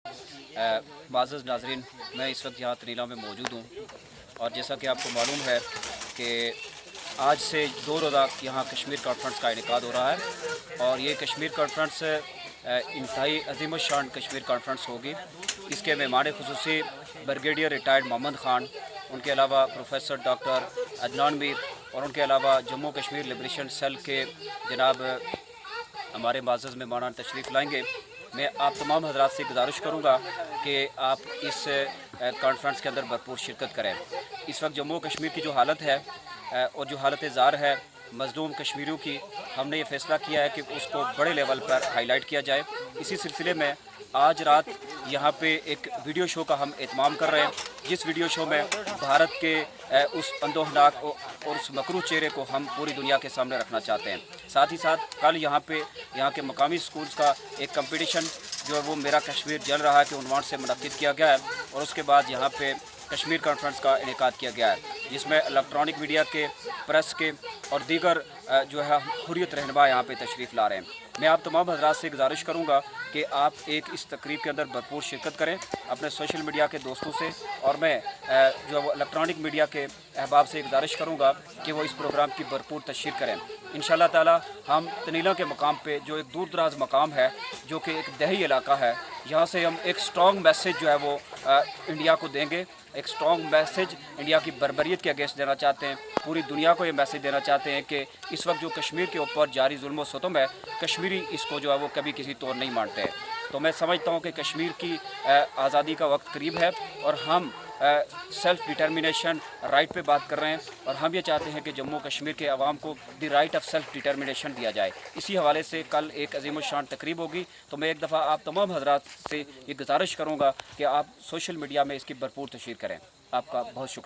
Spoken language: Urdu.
معزز ناظرین، میں اس وقت یہاں تنیلا میں موجود ہوں، اور جیسا کہ آپ کو معلوم ہے کہ آج سے 2 روزہ یہاں کشمیر کانفرنس کا انعقاد ہو رہا ہے، اور یہ کشمیر کانفرنس انتہائی عظیم الشان کشمیر کانفرنس ہوگی۔ اس کے مہمان خصوصی بریگیڈیئر ریٹائرڈ محمد خان، ان کے علاوہ پروفیسر ڈاکٹر عدنان میر، اور ان کے علاوہ جموں کشمیر لبریشن سیل کے جناب ہمارے معزز مہمان تشریف لائیں گے۔ میں آپ تمام حضرات سے گزارش کروں گا کہ آپ اس کانفرنس کے اندر بھرپور شرکت کریں۔ اس وقت جموں کشمیر کی جو حالت ہے اور جو حالت زار ہے مظلوم کشمیریوں کی، ہم نے یہ فیصلہ کیا ہے کہ اس کو بڑے لیول پر ہائی لائٹ کیا جائے۔ اسی سلسلے میں آج رات یہاں پہ ایک ویڈیو شو کا ہم اہتمام کر رہے ہیں، جس ویڈیو شو میں بھارت کے اس اندوہناک اور اس مکروہ چہرے کو ہم پوری دنیا کے سامنے رکھنا چاہتے ہیں۔ ساتھ ہی ساتھ کل یہاں کے مقامی سکولز کا ایک کمپٹیشن جو ہے وہ میرا کشمیر جل رہا ہے کہ عنوان سے منعقد کیا گیا ہے، اور اس کے بعد یہاں پہ کشمیر کانفرنس کا انعقاد کیا گیا ہے، جس میں الیکٹرانک میڈیا کے، پریس کے اور دیگر جو ہے حریت رہنما یہاں پہ تشریف لا رہے ہیں۔ میں آپ تمام حضرات سے گزارش کروں گا کہ آپ اس تقریب کے اندر بھرپور شرکت کریں اپنے سوشل میڈیا کے دوستوں سے، اور میں جو ہے وہ الیکٹرانک میڈیا کے احباب سے گزارش کروں گا کہ وہ اس پروگرام کی بھرپور تشہیر کریں۔ انشاءاللہ تعالی ہم تنیلا کے مقام پہ، جو ایک دور دراز مقام ہے، جو کہ ایک دیہی علاقہ ہے، یہاں سے ہم ایک سٹرونگ میسیج جو ہے وہ انڈیا کو دیں گے، ایک سٹرونگ میسیج انڈیا کی بربریت کے اگینسٹ دینا چاہتے ہیں۔ پوری دنیا کو یہ میسیج دینا چاہتے ہیں کہ اس وقت جو کشمیر کے اوپر جاری ظلم و ستم ہے، کشمیری اس کو جو ہے وہ کبھی کسی طور نہیں مانتے ہیں۔ تو میں سمجھتا ہوں کہ کشمیر کی آزادی کا وقت قریب ہے، اور ہم سیلف ڈٹرمنیشن رائٹ پہ بات کر رہے ہیں، اور ہم یہ چاہتے ہیں کہ جموں کشمیر کے عوام کو دی رائٹ آف سیلف ڈٹرمنیشن دیا جائے۔ اسی حوالے سے کل ایک عظیم الشان تقریب ہوگی، تو میں ایک دفعہ آپ تمام حضرات سے یہ گزارش کروں گا کہ آپ سوشل میڈیا میں اس کی بھرپور تشہیر کریں۔ آپ کا بہت شکریہ۔